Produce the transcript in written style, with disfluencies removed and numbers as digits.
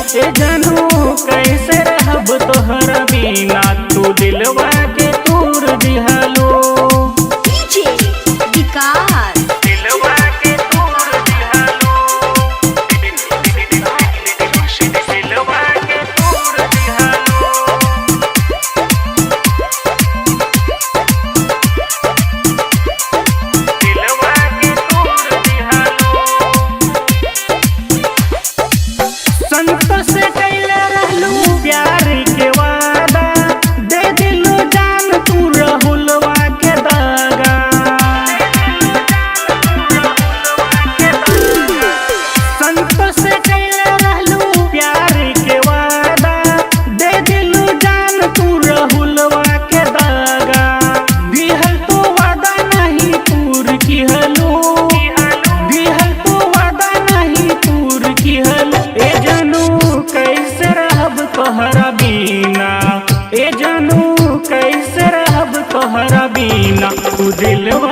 ए जानू कैसे रहब तोहरा बिना तू दिलवा के तूर दिहलो डीजे विकास दिलवा के तूर दिहलो दिलवा के तूर दिहलो दिलवा के तूर दिहलो संत से कैले रहलू प्यार के वादा दे दिलू जान तू रहुलवा के दागा संत से कैले रहलू प्यार के वादा दे दिलू जान तू रहुलवा के दागा दिहल तो वादा नहीं पूर की हलो दिहल तो वादा नहीं पूर की हलो ए जानू कैसे रहब तोहरा बिना ए जानू कैसे रहब तोहरा बिना तू दिलवा